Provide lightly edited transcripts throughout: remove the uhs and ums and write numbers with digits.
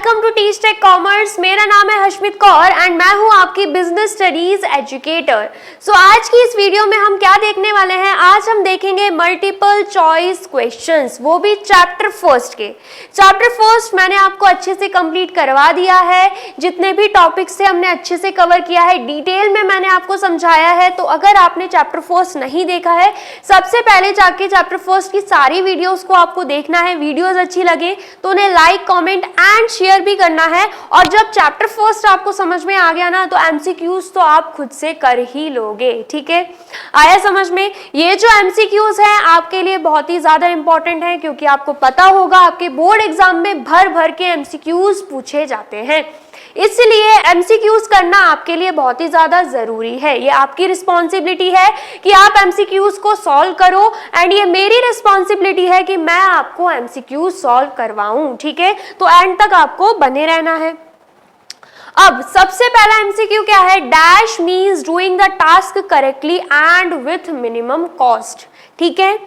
Welcome to Teach Tech Commerce. मेरा नाम है हशमित कौर एंड मैं हूं आपकी बिजनेस स्टडीज एजुकेटर। सो आज की इस वीडियो में हम क्या देखने वाले हैं, आज हम देखेंगे मल्टीपल चॉइस क्वेश्चंस, वो भी चैप्टर फर्स्ट के। चैप्टर फर्स्ट मैंने आपको अच्छे से कंप्लीट करवा दिया है, जितने भी टॉपिक्स थे हमने अच्छे से कवर किया है, डिटेल में मैंने आपको समझाया है। तो अगर आपने चैप्टर फर्स्ट नहीं देखा है, सबसे पहले जाके चैप्टर फर्स्ट की सारी वीडियोस को आपको देखना है। वीडियोस अच्छी लगे तो उन्हें लाइक, कमेंट एंड शेयर भी करना है। और जब चैप्टर फर्स्ट आपको समझ में आ गया ना, तो एमसीक्यूज तो आप खुद से कर ही लोगे। ठीक है, आया समझ में? ये जो एमसीक्यूज हैं आपके लिए बहुत ही ज्यादा इंपॉर्टेंट है, क्योंकि आपको पता होगा आपके बोर्ड एग्जाम में भर भर के एमसीक्यूज पूछे जाते हैं, इसलिए एमसीक्यूज करना आपके लिए बहुत ही ज्यादा जरूरी है। ये आपकी रिस्पॉन्सिबिलिटी है कि आप एमसीक्यूज को सॉल्व करो, एंड ये मेरी रिस्पॉन्सिबिलिटी है कि मैं आपको एमसीक्यूज सॉल्व करवाऊं। ठीक है, तो एंड तक आपको बने रहना है। अब सबसे पहला एमसीक्यू क्या है? Dash means doing the task correctly and with minimum cost. ठीक है,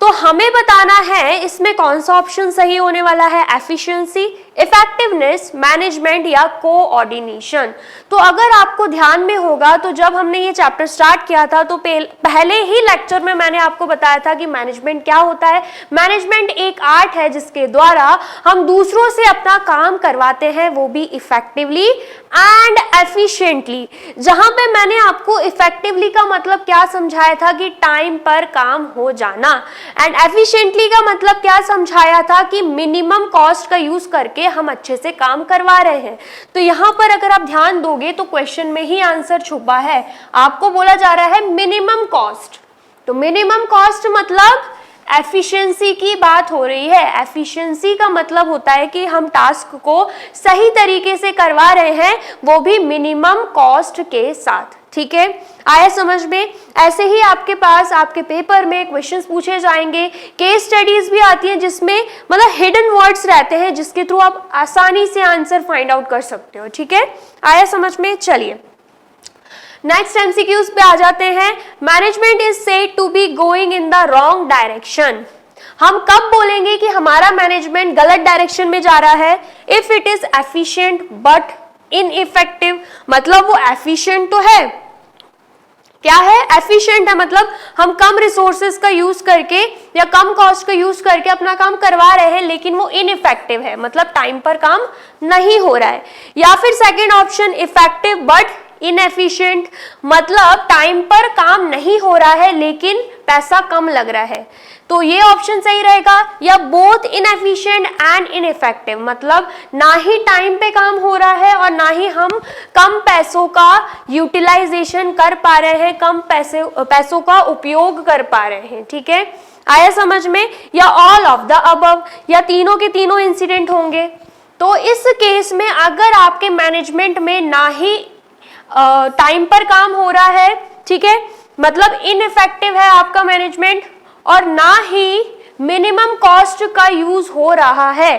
तो हमें बताना है इसमें कौन सा ऑप्शन सही होने वाला है, एफिशिएंसी, इफेक्टिवनेस, मैनेजमेंट या कोऑर्डिनेशन। तो अगर आपको ध्यान में होगा तो जब हमने ये चैप्टर स्टार्ट किया था तो पहले ही लेक्चर में मैंने आपको बताया था कि मैनेजमेंट क्या होता है। मैनेजमेंट एक आर्ट है जिसके द्वारा हम दूसरों से अपना काम करवाते हैं, वो भी इफेक्टिवली एंड एफिशिएंटली। जहां पे मैंने आपको इफेक्टिवली का मतलब क्या समझाया था कि टाइम पर काम हो जाना, एंड एफिशिएंटली का मतलब क्या समझाया था कि मिनिमम कॉस्ट का यूज करके हम अच्छे से काम करवा रहे हैं। तो यहाँ पर अगर आप ध्यान दोगे तो क्वेश्चन में ही आंसर छुपा है। आपको बोला जा रहा है मिनिमम कॉस्ट, तो मिनिमम कॉस्ट मतलब एफिशिएंसी की बात हो रही है। एफिशिएंसी का मतलब होता है कि हम टास्क को सही तरीके से करवा रहे हैं, वो भी मिनिमम कॉस्ट के साथ। ठीक है, आया समझ में? ऐसे ही आपके पास आपके पेपर में क्वेश्चंस पूछे जाएंगे, केस स्टडीज भी आती हैं जिसमें मतलब हिडन वर्ड्स रहते हैं जिसके थ्रू आप आसानी से आंसर फाइंड आउट कर सकते हो। ठीक है, आया समझ में? चलिए नेक्स्ट एमसीक्यूज पे आ जाते हैं। Management is said to be going in the wrong direction. हम कब बोलेंगे कि हमारा मैनेजमेंट गलत डायरेक्शन में जा रहा है? If it is efficient but ineffective, मतलब वो एफिशिएंट तो है, क्या है? एफिशिएंट है, मतलब हम कम रिसोर्सेज का यूज करके या कम कॉस्ट का यूज करके अपना काम करवा रहे हैं, लेकिन वो इनइफेक्टिव है, मतलब टाइम पर काम नहीं हो रहा है। या फिर second option effective but inefficient, मतलब टाइम पर काम नहीं हो रहा है लेकिन पैसा कम लग रहा है। तो ये ऑप्शन सही रहेगा। या बोथ इनएफिशिएंट एंड इनइफेक्टिव, मतलब ना ही टाइम पे काम हो रहा है और ना ही हम कम पैसों का यूटिलाइजेशन कर पा रहे हैं, कम पैसों का उपयोग कर पा रहे हैं। ठीक है, आया समझ में? या ऑल ऑफ द अबव, या तीनों के तीनों इंसिडेंट होंगे। तो इस केस में अगर आपके मैनेजमेंट में ना ही टाइम पर काम हो रहा है, ठीक है, मतलब इनइफेक्टिव है आपका मैनेजमेंट, और ना ही मिनिमम कॉस्ट का यूज हो रहा है,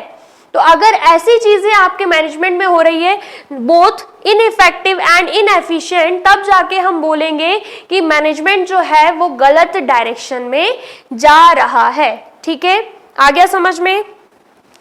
तो अगर ऐसी चीजें आपके मैनेजमेंट में हो रही है, बोथ इनइफेक्टिव एंड इनएफिशिएंट, तब जाके हम बोलेंगे कि मैनेजमेंट जो है वो गलत डायरेक्शन में जा रहा है। ठीक है, आ गया समझ में?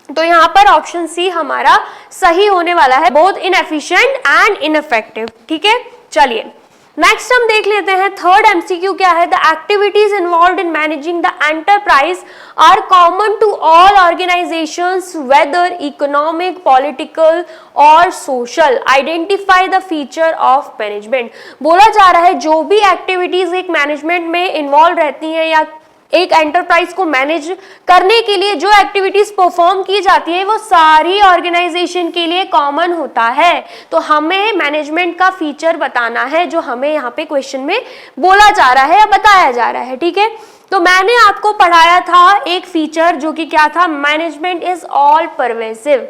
तो यहाँ पर ऑप्शन सी हमारा सही होने वाला है, बोथ इनएफिशिएंट एंड इनइफेक्टिव। ठीक है, चलिए नेक्स्ट हम देख लेते हैं। थर्ड एमसीक्यू क्या है? The activities involved in managing the enterprise are common to all organisations whether economic, political और social. Identify the feature of management. बोला जा रहा है जो भी एक्टिविटीज एक मैनेजमेंट में इन्वॉल्व रहती हैं या एक एंटरप्राइज को मैनेज करने के लिए जो एक्टिविटीज परफॉर्म की जाती है, वो सारी ऑर्गेनाइजेशन के लिए कॉमन होता है। तो हमें मैनेजमेंट का फीचर बताना है जो हमें यहाँ पे क्वेश्चन में बोला जा रहा है या बताया जा रहा है। ठीक है, तो मैंने आपको पढ़ाया था एक फीचर जो कि क्या था? मैनेजमेंट इज ऑल परवेसिव,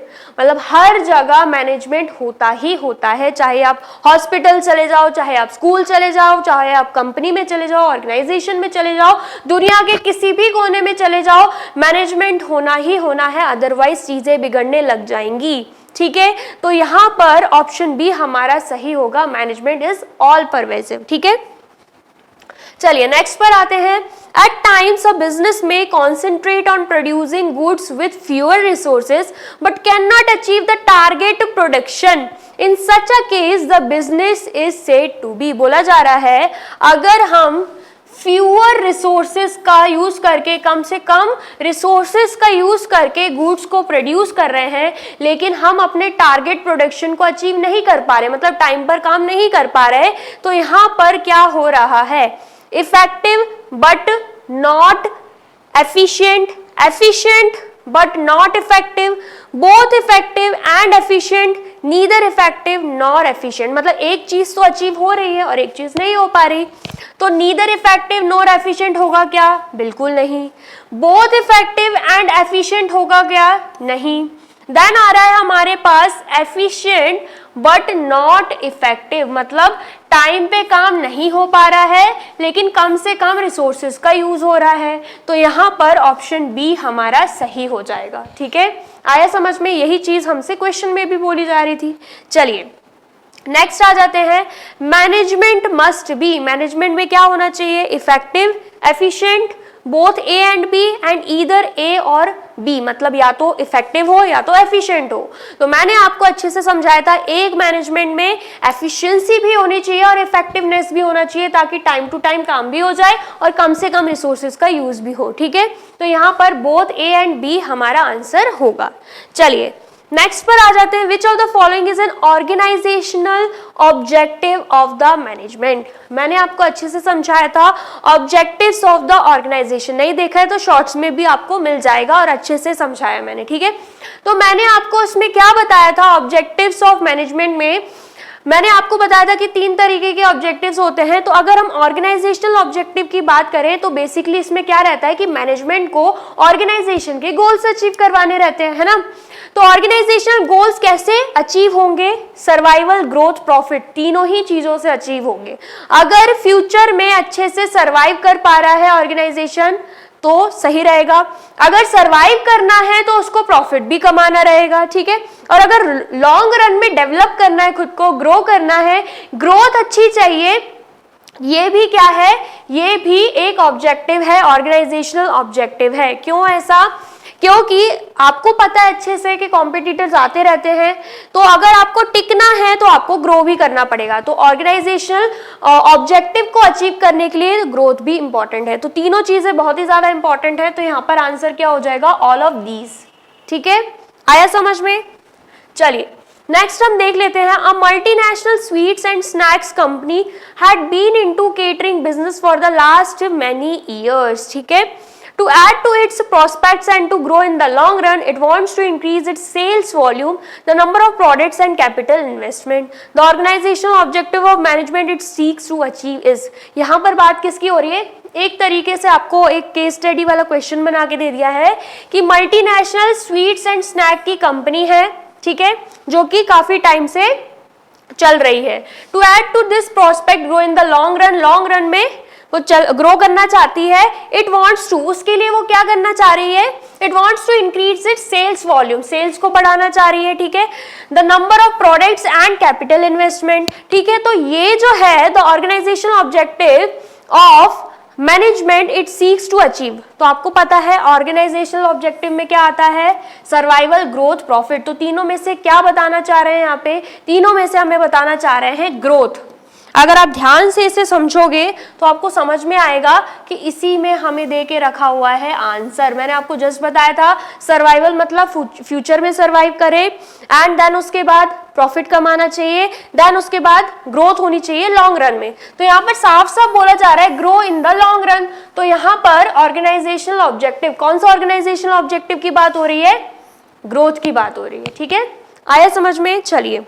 मतलब हर जगह मैनेजमेंट होता ही होता है। चाहे आप हॉस्पिटल चले जाओ, चाहे आप स्कूल चले जाओ, चाहे आप कंपनी में चले जाओ, ऑर्गेनाइजेशन में चले जाओ, दुनिया के किसी भी कोने में चले जाओ, मैनेजमेंट होना ही होना है, अदरवाइज चीजें बिगड़ने लग जाएंगी। ठीक है, तो यहाँ पर ऑप्शन बी हमारा सही होगा, मैनेजमेंट इज ऑल परवेसिव। ठीक है, चलिए नेक्स्ट पर आते हैं। At times a business may concentrate on producing goods with fewer resources but cannot achieve the target production. In such a case the business is said to be, बोला जा रहा है अगर हम फ्यूअर रिसोर्सेज का यूज करके, कम से कम resources का यूज करके गुड्स को प्रोड्यूस कर रहे हैं, लेकिन हम अपने टारगेट प्रोडक्शन को अचीव नहीं कर पा रहे, मतलब टाइम पर काम नहीं कर पा रहे, तो यहाँ पर क्या हो रहा है, effective but not efficient, efficient but not effective, both effective and efficient, neither effective nor efficient, मतलब एक चीज तो अचीव हो रही है और एक चीज नहीं हो पा रही, तो नीदर इफेक्टिव नॉर एफिशिएंट होगा क्या, बिल्कुल नहीं। बोथ इफेक्टिव एंड एफिशिएंट होगा क्या, नहीं। देन आ रहा है हमारे पास एफिशिएंट बट नॉट इफेक्टिव, मतलब टाइम पे काम नहीं हो पा रहा है लेकिन कम से कम रिसोर्सेज का यूज हो रहा है, तो यहाँ पर ऑप्शन बी हमारा सही हो जाएगा। ठीक है, आया समझ में, यही चीज हमसे क्वेश्चन में भी बोली जा रही थी। चलिए नेक्स्ट आ जाते हैं, मैनेजमेंट मस्ट बी, मैनेजमेंट में क्या होना चाहिए, effective, efficient, both A and B and either A or B, मतलब या तो इफेक्टिव हो या तो एफिशिएंट हो। तो मैंने आपको अच्छे से समझाया था, एक मैनेजमेंट में एफिशिएंसी भी होनी चाहिए और इफेक्टिवनेस भी होना चाहिए ताकि टाइम टू टाइम काम भी हो जाए और कम से कम रिसोर्सेज का यूज भी हो। ठीक है, तो यहाँ पर बोथ ए एंड बी हमारा आंसर होगा। चलिए नेक्स्ट पर आ जाते हैं, which of the following is an organisational objective of the management. मैंने आपको अच्छे से समझाया था ऑब्जेक्टिव्स ऑफ द ऑर्गेनाइजेशन, नहीं देखा है तो शॉर्ट्स में भी आपको मिल जाएगा और अच्छे से समझाया मैंने। ठीक है, तो मैंने आपको इसमें क्या बताया था, ऑब्जेक्टिव्स ऑफ मैनेजमेंट में मैंने आपको बताया था कि 3 तरीके के ऑब्जेक्टिव्स होते हैं। तो अगर हम ऑर्गेनाइजेशनल ऑब्जेक्टिव की बात करें तो बेसिकली इसमें क्या रहता है कि मैनेजमेंट को ऑर्गेनाइजेशन के गोल्स अचीव करवाने रहते हैं, है ना। तो ऑर्गेनाइजेशनल गोल्स कैसे अचीव होंगे, सर्वाइवल, ग्रोथ, प्रॉफिट, तीनों ही चीजों से अचीव होंगे। अगर फ्यूचर में अच्छे से सर्वाइव कर पा रहा है ऑर्गेनाइजेशन तो सही रहेगा, अगर सरवाइव करना है तो उसको प्रॉफिट भी कमाना रहेगा। ठीक है, और अगर लॉन्ग रन में डेवलप करना है, खुद को ग्रो करना है, ग्रोथ अच्छी चाहिए, ये भी क्या है, ये भी एक ऑब्जेक्टिव है, ऑर्गेनाइजेशनल ऑब्जेक्टिव है। क्यों ऐसा, क्योंकि आपको पता है अच्छे से कि कॉम्पिटिटर्स आते रहते हैं, तो अगर आपको टिकना है तो आपको ग्रो भी करना पड़ेगा। तो ऑर्गेनाइजेशनल ऑब्जेक्टिव को अचीव करने के लिए ग्रोथ भी इंपॉर्टेंट है। तो तीनों चीजें बहुत ही ज्यादा इंपॉर्टेंट है, तो यहाँ पर आंसर क्या हो जाएगा, ऑल ऑफ दीज। ठीक है, आया समझ में। चलिए नेक्स्ट हम देख लेते हैं, a multinational sweets and snacks company had been into catering business for the last many years. ठीक है, to add to its prospects and to grow in the long run, it wants to increase its sales volume, the number of products and capital investment. The organizational objective of management it seeks to achieve is, यहाँ पर बात किसकी हो रही है, एक तरीके से आपको एक केस स्टडी वाला क्वेश्चन बना के दे दिया है कि मल्टीनेशनल स्वीट्स एंड स्नैक की कंपनी है, ठीक है, जो कि काफी टाइम से चल रही है। To add to this prospect grow in the long run, long run में वो ग्रो करना चाहती है। इट वांट्स टू, उसके लिए वो क्या करना चाह रही है, it wants to increase its sales volume, sales को बढ़ाना चाह रही है। ठीक है, the number of products and capital investment. ठीक है, तो ये जो है the organisational objective of management it seeks to achieve. तो आपको पता है ऑर्गेनाइजेशनल ऑब्जेक्टिव में क्या आता है, सर्वाइवल, ग्रोथ, प्रॉफिट। तो तीनों में से क्या बताना चाह रहे हैं यहाँ पे, तीनों में से हमें बताना चाह रहे हैं ग्रोथ। अगर आप ध्यान से इसे समझोगे तो आपको समझ में आएगा कि इसी में हमें दे के रखा हुआ है आंसर। मैंने आपको जस्ट बताया था सर्वाइवल मतलब फ्यूचर में सर्वाइव करे, एंड देन उसके बाद प्रॉफिट कमाना चाहिए, देन उसके बाद ग्रोथ होनी चाहिए लॉन्ग रन में। तो यहाँ पर साफ साफ बोला जा रहा है grow in the long run. तो यहाँ पर ऑर्गेनाइजेशनल ऑब्जेक्टिव, कौन सा ऑर्गेनाइजेशनल ऑब्जेक्टिव की बात हो रही है, ग्रोथ की बात हो रही है। ठीक है, आया समझ में। चलिए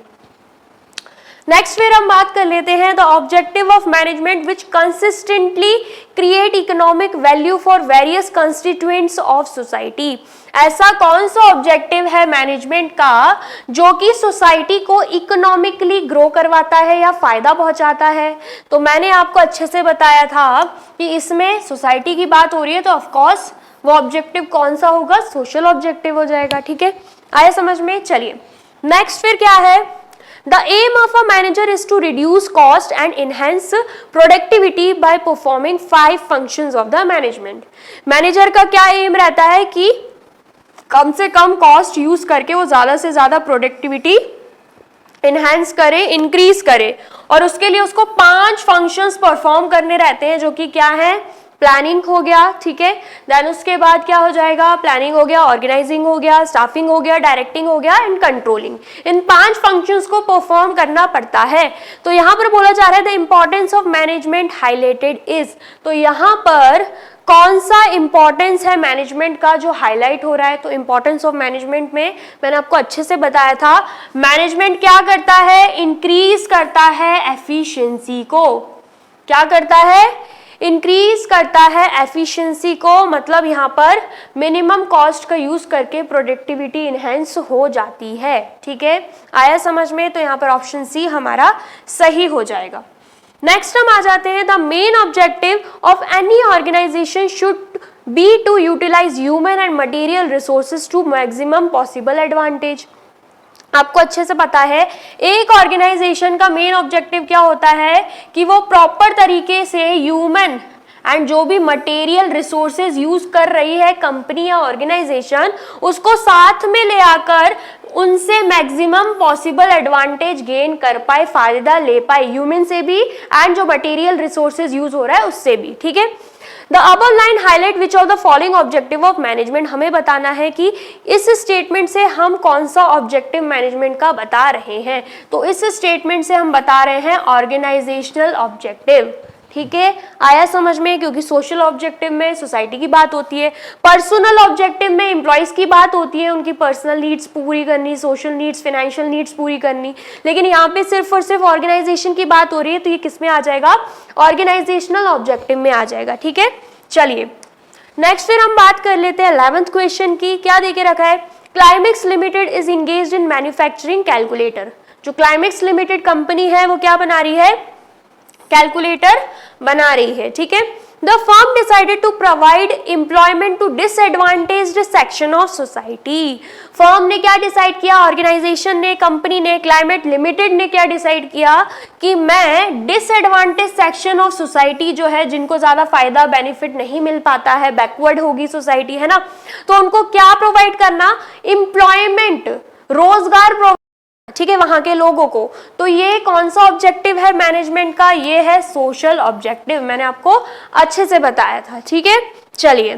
नेक्स्ट फिर हम बात कर लेते हैं the objective of management which consistently create economic value for various constituents of society. ऐसा कौन सा ऑब्जेक्टिव है मैनेजमेंट का जो कि सोसाइटी को इकोनॉमिकली ग्रो करवाता है या फायदा पहुंचाता है। तो मैंने आपको अच्छे से बताया था कि इसमें सोसाइटी की बात हो रही है, तो ऑफकोर्स वो ऑब्जेक्टिव कौन सा होगा, सोशल ऑब्जेक्टिव हो जाएगा। ठीक है, आया समझ में। चलिए नेक्स्ट फिर क्या है, the aim of a manager is to reduce cost and enhance productivity by performing 5 functions of the management. Manager का क्या एम रहता है कि कम से कम कॉस्ट यूज करके वो ज्यादा से ज्यादा प्रोडक्टिविटी इनहेंस करे, इंक्रीज करे, और उसके लिए उसको 5 फंक्शंस परफॉर्म करने रहते हैं, जो कि क्या है, प्लानिंग हो गया, ठीक है, देन उसके बाद क्या हो जाएगा, प्लानिंग हो गया, ऑर्गेनाइजिंग हो गया, स्टाफिंग हो गया, डायरेक्टिंग हो गया एंड कंट्रोलिंग। इन 5 फंक्शंस को परफॉर्म करना पड़ता है। तो यहां पर बोला जा रहा है the importance of management highlighted is, तो यहां पर कौन सा इंपॉर्टेंस है मैनेजमेंट का जो हाईलाइट हो रहा है। तो इंपॉर्टेंस ऑफ मैनेजमेंट में मैंने आपको अच्छे से बताया था, मैनेजमेंट क्या करता है, इंक्रीज करता है एफिशिएंसी को। क्या करता है, इंक्रीज करता है एफिशिएंसी को, मतलब यहाँ पर मिनिमम कॉस्ट का यूज करके प्रोडक्टिविटी इनहेंस हो जाती है। ठीक है, आया समझ में? तो यहाँ पर ऑप्शन सी हमारा सही हो जाएगा। नेक्स्ट हम आ जाते हैं, the main objective of any organisation should be to utilise human and material resources to maximum possible advantage. आपको अच्छे से पता है एक ऑर्गेनाइजेशन का मेन ऑब्जेक्टिव क्या होता है कि वो प्रॉपर तरीके से ह्यूमन एंड जो भी मटेरियल रिसोर्सेज यूज कर रही है कंपनी या ऑर्गेनाइजेशन, उसको साथ में ले आकर उनसे मैक्सिमम पॉसिबल एडवांटेज गेन कर पाए, फायदा ले पाए, ह्यूमन से भी एंड जो मटेरियल रिसोर्सेज यूज हो रहा है उससे भी। ठीक है, the above line highlight which of the following objective of management, हमें बताना है कि इस स्टेटमेंट से हम कौन सा ऑब्जेक्टिव मैनेजमेंट का बता रहे हैं। तो इस स्टेटमेंट से हम बता रहे हैं ऑर्गेनाइजेशनल ऑब्जेक्टिव। ठीक है, आया समझ में? क्योंकि सोशल ऑब्जेक्टिव में सोसाइटी की बात होती है, पर्सनल ऑब्जेक्टिव में एम्प्लॉइज की बात होती है, उनकी पर्सनल नीड्स पूरी करनी, सोशल नीड्स, फाइनेंशियल नीड्स पूरी करनी, लेकिन यहाँ पे सिर्फ और सिर्फ ऑर्गेनाइजेशन की बात हो रही है, तो ये किस में आ जाएगा, ऑर्गेनाइजेशनल ऑब्जेक्टिव में आ जाएगा। ठीक है, चलिए नेक्स्ट फिर हम बात कर लेते हैं 11th क्वेश्चन की। क्या देके रखा है, climax limited is engaged in manufacturing calculator. जो क्लाइमेक्स लिमिटेड कंपनी है वो क्या बना रही है, कैलकुलेटर बना रही है। ठीक है, the firm decided to provide employment to disadvantaged section of society. Firm ने क्या डिसाइड किया, ऑर्गेनाइजेशन ने, कंपनी ने, क्लाइमेट लिमिटेड ने क्या डिसाइड किया कि मैं डिसएडवांटेज सेक्शन ऑफ सोसाइटी जो है, जिनको ज्यादा फायदा बेनिफिट नहीं मिल पाता है, बैकवर्ड होगी सोसाइटी, है ना, तो उनको क्या प्रोवाइड करना, एम्प्लॉयमेंट, रोजगार, ठीक है, वहां के लोगों को। तो ये कौन सा ऑब्जेक्टिव है मैनेजमेंट का, ये है सोशल ऑब्जेक्टिव, मैंने आपको अच्छे से बताया था। ठीक है, चलिए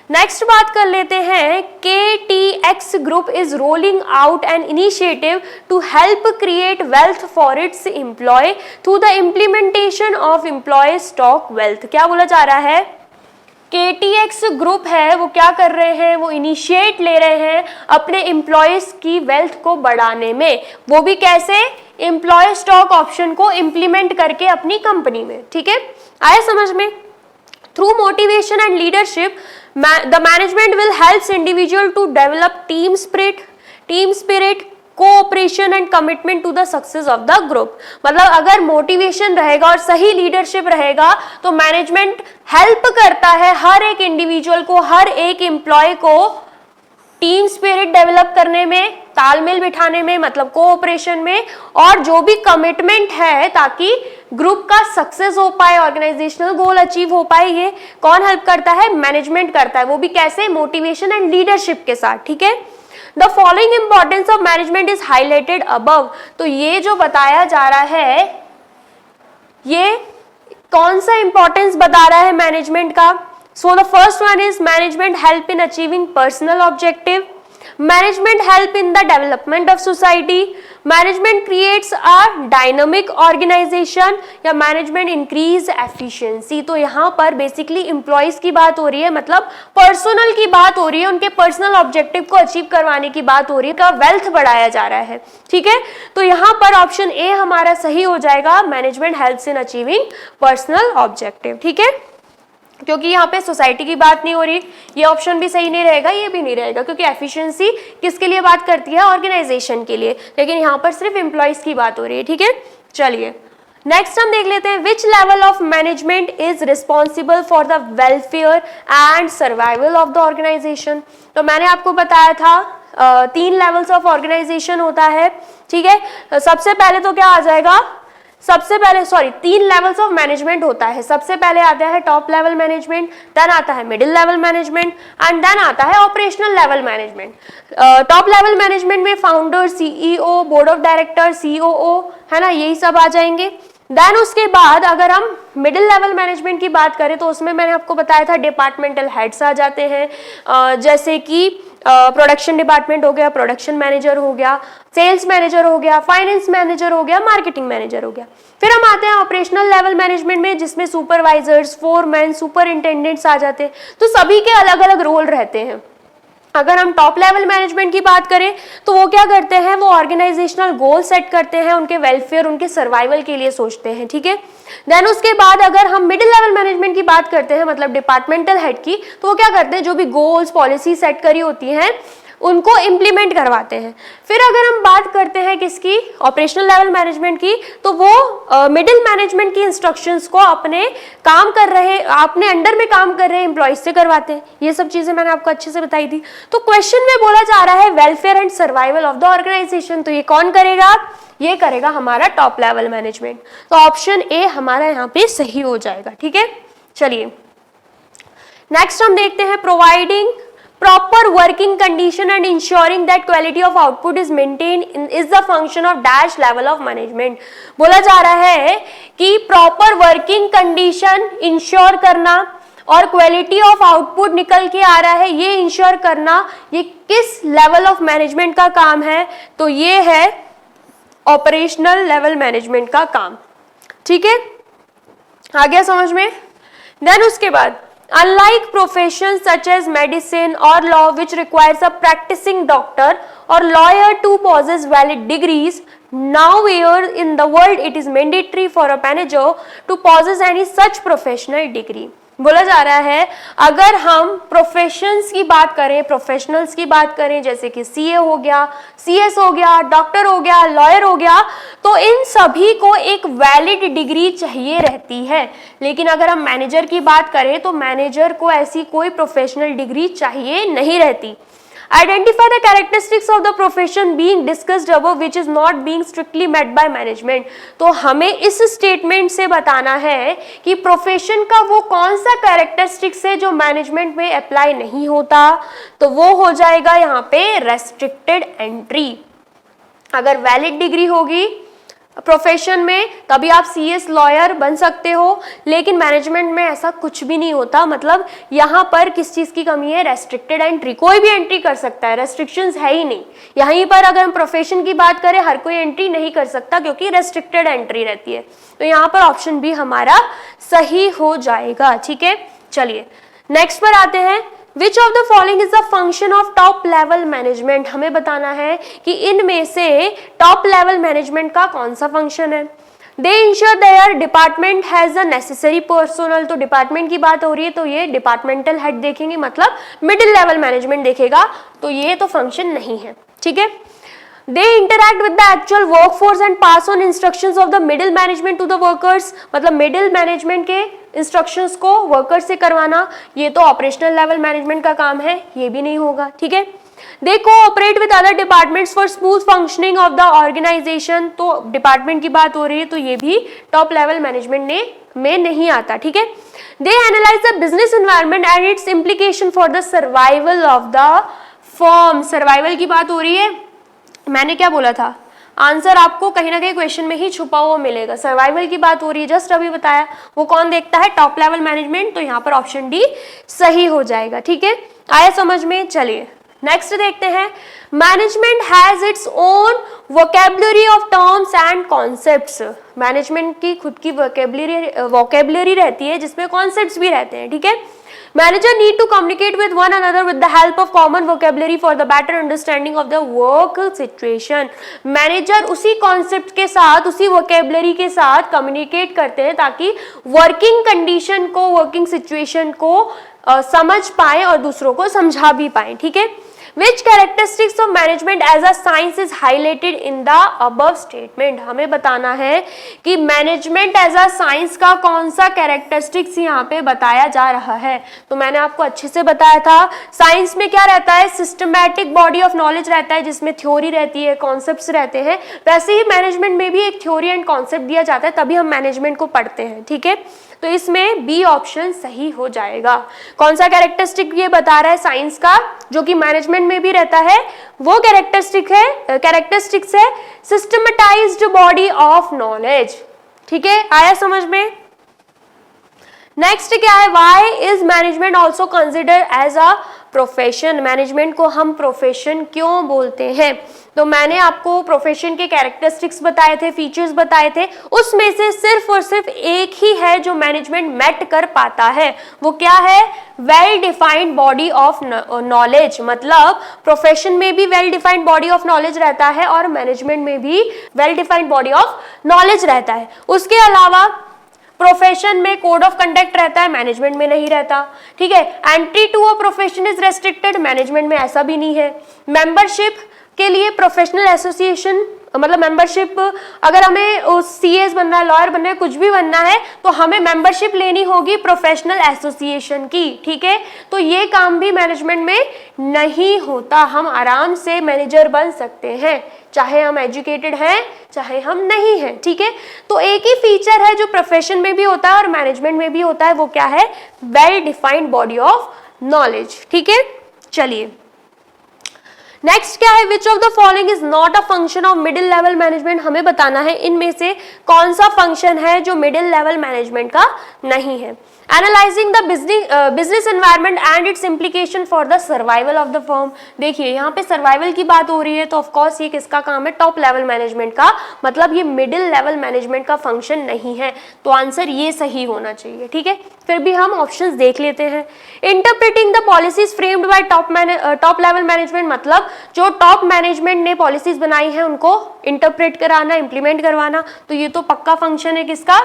नेक्स्ट बात कर लेते हैं, KTX group is rolling out an initiative to help create wealth for its employ through the implementation of employ stock wealth. क्या बोला जा रहा है, KTX ग्रुप है वो क्या कर रहे हैं, वो इनिशिएट ले रहे हैं अपने एम्प्लॉयज की वेल्थ को बढ़ाने में, वो भी कैसे, एम्प्लॉय स्टॉक ऑप्शन को इम्प्लीमेंट करके अपनी कंपनी में। ठीक है, आया समझ में? Through motivation and leadership the management will help individual to develop team spirit, cooperation and commitment to the success of the group. मतलब अगर मोटिवेशन रहेगा और सही लीडरशिप रहेगा तो मैनेजमेंट हेल्प करता है हर एक इंडिविजुअल को, हर एक एम्प्लॉय को टीम स्पिरिट डेवलप करने में, तालमेल बिठाने में, मतलब कोऑपरेशन में, और जो भी कमिटमेंट है ताकि ग्रुप का सक्सेस हो पाए, ऑर्गेनाइजेशनल गोल अचीव हो पाए, ये कौन हेल्प करता है, मैनेजमेंट करता है, वो भी कैसे, मोटिवेशन एंड लीडरशिप के साथ। ठीक है, the following importance of management is highlighted above. तो ये जो बताया जा रहा है, ये कौन सा इंपॉर्टेंस बता रहा है मैनेजमेंट का। So the first one is management help in achieving personal objective, management help in the development of society, management creates a dynamic organisation, या मैनेजमेंट इंक्रीज एफिशिएंसी। तो यहाँ पर बेसिकली एम्प्लॉइज की बात हो रही है, मतलब पर्सनल की बात हो रही है, उनके पर्सनल ऑब्जेक्टिव को अचीव करवाने की बात हो रही है, का वेल्थ बढ़ाया जा रहा है। ठीक है, तो यहाँ पर ऑप्शन ए हमारा सही हो जाएगा, management helps in achieving personal objective. ठीक है, क्योंकि यहाँ पे सोसाइटी की बात नहीं हो रही, ये ऑप्शन भी सही नहीं रहेगा, ये भी नहीं रहेगा, क्योंकि एफिशिएंसी किसके लिए बात करती है, ऑर्गेनाइजेशन के लिए, लेकिन यहाँ पर सिर्फ एम्प्लॉइज की बात हो रही है। ठीक है, चलिए नेक्स्ट हम देख लेते हैं, which level of management is responsible for the welfare and survival of the organisation. तो मैंने आपको बताया था तीन लेवल्स ऑफ ऑर्गेनाइजेशन होता है, ठीक है। सबसे पहले तो क्या आ जाएगा, तीन लेवल्स ऑफ मैनेजमेंट होता है। सबसे पहले आता है टॉप लेवल मैनेजमेंट, देन आता है middle level management and then आता है operational level management. Top level management में founder, CEO, board of director, COO, है ना, यही सब आ जाएंगे। देन उसके बाद अगर हम मिडिल लेवल मैनेजमेंट की बात करें तो उसमें मैंने आपको बताया था डिपार्टमेंटल हेड्स आ जाते हैं, जैसे कि प्रोडक्शन डिपार्टमेंट हो गया, प्रोडक्शन मैनेजर हो गया, सेल्स मैनेजर हो गया, फाइनेंस मैनेजर हो गया, मार्केटिंग मैनेजर हो गया। फिर हम आते हैं ऑपरेशनल लेवल मैनेजमेंट में, जिसमें सुपरवाइजर्स, फोरमैन, सुपरिंटेंडेंट्स आ जाते हैं। तो सभी के अलग अलग रोल रहते हैं। अगर हम टॉप लेवल मैनेजमेंट की बात करें तो वो क्या करते हैं, वो ऑर्गेनाइजेशनल गोल सेट करते हैं, उनके वेलफेयर, उनके सर्वाइवल के लिए सोचते हैं, ठीक है। देन उसके बाद अगर हम मिडिल लेवल मैनेजमेंट की बात करते हैं, मतलब डिपार्टमेंटल हेड की, तो वो क्या करते हैं, जो भी गोल्स, पॉलिसी सेट करी होती हैं उनको इम्प्लीमेंट करवाते हैं। फिर अगर हम बात करते हैं किसकी, ऑपरेशनल लेवल मैनेजमेंट की, तो वो मिडिल मैनेजमेंट की इंस्ट्रक्शंस को अपने अंडर में काम कर रहे एम्प्लॉइज से करवाते हैं। ये सब चीजें मैंने आपको अच्छे से बताई थी। तो क्वेश्चन में बोला जा रहा है welfare and survival of the organisation, तो ये कौन करेगा, ये करेगा हमारा टॉप लेवल मैनेजमेंट। तो ऑप्शन ए हमारा यहाँ पे सही हो जाएगा, ठीक है। चलिए नेक्स्ट हम देखते हैं providing proper working condition and ensuring that quality of output is maintained is the function of dash level of management। बोला जा रहा है कि proper working condition ensure करना और क्वालिटी ऑफ आउटपुट निकल के आ रहा है, ये इंश्योर करना, ये किस लेवल ऑफ मैनेजमेंट का काम है, तो ये है ऑपरेशनल लेवल मैनेजमेंट का काम, ठीक है। आ गया समझ में। देन उसके बाद unlike professions such as medicine or law which requires a practicing doctor or lawyer to possess valid degrees, nowhere in the world it is mandatory for a manager to possess any such professional degree। बोला जा रहा है अगर हम professions की बात करें, professionals की बात करें, जैसे कि सीए हो गया, सीएस हो गया, डॉक्टर हो गया, लॉयर हो गया, तो इन सभी को एक वैलिड डिग्री चाहिए रहती है। लेकिन अगर हम मैनेजर की बात करें तो मैनेजर को ऐसी कोई प्रोफेशनल डिग्री चाहिए नहीं रहती। Identify the characteristics of the profession being discussed above which is not being strictly met by management। तो हमें इस स्टेटमेंट से बताना है कि प्रोफेशन का वो कौन सा कैरेक्टरिस्टिक्स है जो मैनेजमेंट में अप्लाई नहीं होता, तो वो हो जाएगा यहाँ पे रेस्ट्रिक्टेड एंट्री। अगर वैलिड डिग्री होगी प्रोफेशन में तभी आप सीएस लॉयर बन सकते हो, लेकिन मैनेजमेंट में ऐसा कुछ भी नहीं होता। मतलब यहाँ पर किस चीज़ की कमी है, रेस्ट्रिक्टेड एंट्री। कोई भी एंट्री कर सकता है, रेस्ट्रिक्शंस है ही नहीं। यहीं पर अगर हम प्रोफेशन की बात करें हर कोई एंट्री नहीं कर सकता क्योंकि रेस्ट्रिक्टेड एंट्री रहती है। तो यहाँ पर ऑप्शन बी हमारा सही हो जाएगा, ठीक है। चलिए नेक्स्ट पर आते हैं। Which of the following is the function of top level management? हमें बताना है कि इनमें से टॉप लेवल मैनेजमेंट का कौन सा फंक्शन है। They ensure their department has the necessary personnel। तो डिपार्टमेंट की बात हो रही है तो ये डिपार्टमेंटल हेड देखेंगे, मतलब मिडिल लेवल मैनेजमेंट देखेगा, तो ये तो फंक्शन नहीं है, ठीक है। They interact with the actual workforce and pass on instructions of the middle management to the workers। मतलब मिडिल मैनेजमेंट के इंस्ट्रक्शंस को वर्कर्स से करवाना, ये तो ऑपरेशनल लेवल मैनेजमेंट का काम है, ये भी नहीं होगा, ठीक है। They cooperate with other departments for smooth functioning of the organization। तो डिपार्टमेंट की बात हो रही है तो ये भी टॉप लेवल मैनेजमेंट में नहीं आता, ठीक है। They analyze the business environment and its implication for the survival of the firm। Survival की बात हो रही है, मैंने क्या बोला था, आंसर आपको कहीं ना कहीं क्वेश्चन में ही छुपा हुआ मिलेगा। सर्वाइवल की बात हो रही है, जस्ट अभी बताया, वो कौन देखता है, टॉप लेवल मैनेजमेंट। तो यहाँ पर ऑप्शन डी सही हो जाएगा, ठीक है। आया समझ में। चलिए नेक्स्ट देखते हैं। Management has its own vocabulary of terms and concepts. Management की खुद की वोकेबलरी रहती है जिसमें कॉन्सेप्ट्स भी रहते हैं, ठीक है। Manager need to communicate with one another with the help of common vocabulary for the better understanding of the work situation। Manager उसी कॉन्सेप्ट के साथ, उसी वोकेबलरी के साथ कम्युनिकेट करते हैं ताकि वर्किंग कंडीशन को, वर्किंग सिचुएशन को समझ पाए और दूसरों को समझा भी पाए, ठीक है। Which characteristics of management as a science is highlighted in the above statement. हमें बताना है कि मैनेजमेंट एज अ साइंस का कौन सा कैरेक्टरिस्टिक्स यहाँ पे बताया जा रहा है। तो मैंने आपको अच्छे से बताया था, साइंस में क्या रहता है, सिस्टमैटिक बॉडी ऑफ नॉलेज रहता है जिसमें थ्योरी रहती है, कॉन्सेप्ट्स रहते हैं। वैसे ही मैनेजमेंट में भी एक थ्योरी एंड कॉन्सेप्ट दिया जाता है, तभी हम मैनेजमेंट को पढ़ते हैं। ठीक है, तो इसमें बी ऑप्शन सही हो जाएगा। कौन सा कैरेक्टरिस्टिक ये बता रहा है साइंस का, जो कि मैनेजमेंट में भी रहता है, वो कैरेक्टरिस्टिक्स है सिस्टमेटाइज्ड बॉडी ऑफ नॉलेज। ठीक है, आया समझ में। नेक्स्ट क्या है, why is management also consider as a profession. Management को हम प्रोफेशन क्यों बोलते हैं। तो मैंने आपको प्रोफेशन के कैरेक्टरिस्टिक्स बताए थे, फीचर्स बताए थे, उसमें से सिर्फ और सिर्फ एक ही है जो मैनेजमेंट मेट कर पाता है। वो क्या है, well defined body of knowledge. मतलब प्रोफेशन में भी well defined body of knowledge रहता है और मैनेजमेंट में भी well defined body of knowledge रहता है। उसके अलावा प्रोफेशन में कोड ऑफ कंडक्ट रहता है, मैनेजमेंट में नहीं रहता। ठीक है, entry to a profession is restricted, management में ऐसा भी नहीं है। मेंबरशिप के लिए प्रोफेशनल एसोसिएशन, मतलब मेंबरशिप, अगर हमें सीएस बनना है, लॉयर बनना है, कुछ भी बनना है, तो हमें मेंबरशिप लेनी होगी प्रोफेशनल एसोसिएशन की। ठीक है, तो ये काम भी मैनेजमेंट में नहीं होता। हम आराम से मैनेजर बन सकते हैं, चाहे हम एजुकेटेड हैं चाहे हम नहीं हैं। ठीक है, तो एक ही फीचर है जो प्रोफेशन में भी होता है और मैनेजमेंट में भी होता है, वो क्या है, well defined body of knowledge. ठीक है, चलिए नेक्स्ट क्या है, विच of the following is not a function of middle level management. हमें बताना है इनमें से कौन सा फंक्शन है जो मिडिल लेवल मैनेजमेंट का नहीं है। Analysing the business environment and it's implication for the survival of the firm. देखिए यहाँ पे सर्वाइवल की बात हो रही है, तो ऑफकोर्स ये किसका काम है, टॉप लेवल मैनेजमेंट का। मतलब ये मिडिल लेवल मैनेजमेंट का फंक्शन नहीं है, तो आंसर ये सही होना चाहिए। ठीक है, फिर भी हम ऑप्शंस देख लेते हैं। Interpreting the policies framed bye top level management, मतलब जो टॉप मैनेजमेंट ने पॉलिसीज बनाई है उनको इंटरप्रेट कराना, इंप्लीमेंट करवाना, तो ये तो पक्का फंक्शन है किसका,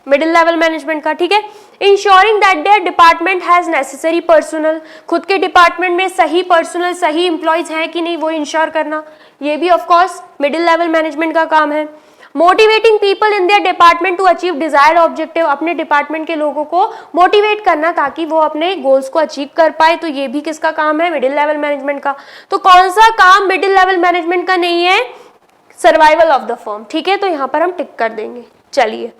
मिडिल लेवल मैनेजमेंट का। ठीक है, ensuring that there department has necessary personal, खुद के डिपार्टमेंट में सही पर्सनल, सही एम्प्लॉयज हैं कि नहीं वो इंश्योर करना, ये भी of course middle level management का काम है। Motivating people in their department to achieve desired objective, अपने डिपार्टमेंट के लोगों को मोटिवेट करना ताकि वो अपने गोल्स को अचीव कर पाए, तो ये भी किसका काम है, मिडिल लेवल मैनेजमेंट का। तो कौन सा काम मिडिल लेवल मैनेजमेंट का नहीं है, सर्वाइवल ऑफ द फर्म। ठीक है, तो यहां पर हम टिक कर देंगे। चलिए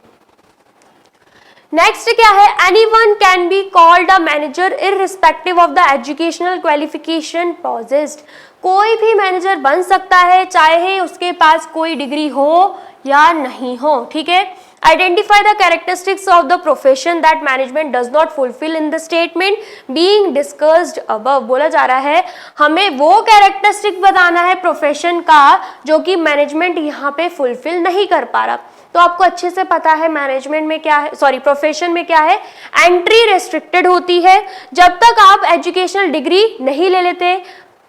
नेक्स्ट क्या है, anyone can be called a manager irrespective of the educational qualification possessed. कोई भी मैनेजर बन सकता है चाहे उसके पास कोई डिग्री हो या नहीं हो। ठीक है, identify the characteristics of the profession that management does not fulfil in the statement being discussed above. बोला जा रहा है हमें वो कैरेक्टरिस्टिक बताना है प्रोफेशन का जो कि मैनेजमेंट यहाँ पे फुलफिल नहीं कर पा रहा। तो आपको अच्छे से पता है मैनेजमेंट में क्या है, सॉरी प्रोफेशन में क्या है, एंट्री रेस्ट्रिक्टेड होती है। जब तक आप एजुकेशनल डिग्री नहीं ले लेते,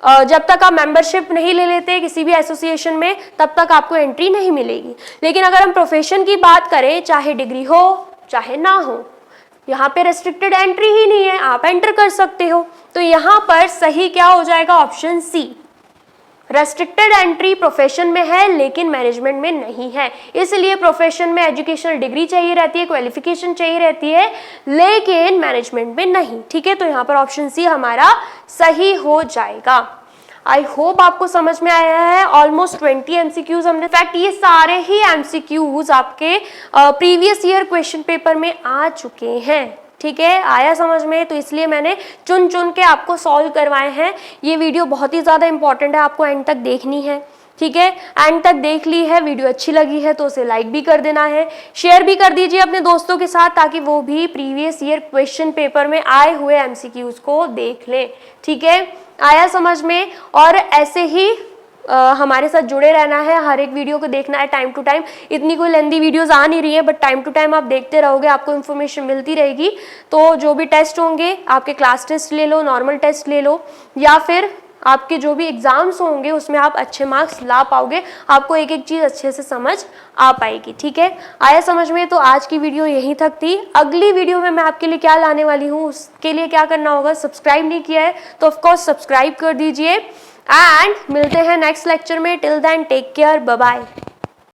जब तक आप मेंबरशिप नहीं ले लेते किसी भी एसोसिएशन में, तब तक आपको एंट्री नहीं मिलेगी। लेकिन अगर हम प्रोफेशन की बात करें, चाहे डिग्री हो चाहे ना हो, यहाँ पे रेस्ट्रिक्टेड एंट्री ही नहीं है, आप एंटर कर सकते हो। तो यहाँ पर सही क्या हो जाएगा, option C. Restricted entry profession में है लेकिन मैनेजमेंट में नहीं है, इसलिए प्रोफेशन में एजुकेशनल डिग्री चाहिए रहती है, क्वालिफिकेशन चाहिए रहती है, लेकिन मैनेजमेंट में नहीं। ठीक है, तो यहाँ पर ऑप्शन सी हमारा सही हो जाएगा। आई होप आपको समझ में आया है। ऑलमोस्ट 20 एमसीक्यूज हमने, इनफैक्ट ये सारे ही एमसीक्यूज आपके प्रीवियस ईयर क्वेश्चन पेपर में आ चुके हैं। ठीक है, आया समझ में, तो इसलिए मैंने चुन चुन के आपको सॉल्व करवाए हैं। ये वीडियो बहुत ही ज़्यादा इंपॉर्टेंट है, आपको एंड तक देखनी है। ठीक है, एंड तक देख ली है, वीडियो अच्छी लगी है तो उसे लाइक भी कर देना है, शेयर भी कर दीजिए अपने दोस्तों के साथ ताकि वो भी प्रीवियस ईयर क्वेश्चन पेपर में आए हुए एमसीक्यूज को देख लें। ठीक है, आया समझ में। और ऐसे ही हमारे साथ जुड़े रहना है, हर एक वीडियो को देखना है टाइम टू टाइम। इतनी कोई लेंदी वीडियोस आ नहीं रही है, बट टाइम टू टाइम आप देखते रहोगे, आपको इन्फॉर्मेशन मिलती रहेगी। तो जो भी टेस्ट होंगे, आपके क्लास टेस्ट ले लो, नॉर्मल टेस्ट ले लो, या फिर आपके जो भी एग्जाम्स होंगे उसमें आप अच्छे मार्क्स ला पाओगे, आपको एक एक चीज़ अच्छे से समझ आ पाएगी। ठीक है, आया समझ में? तो आज की वीडियो यहीं तक थी। अगली वीडियो में मैं आपके लिए क्या लाने वाली हूँ, उसके लिए क्या करना होगा, सब्सक्राइब नहीं किया है तो ऑफकोर्स सब्सक्राइब कर दीजिए एंड मिलते हैं नेक्स्ट लेक्चर में। Till then take care, bye bye.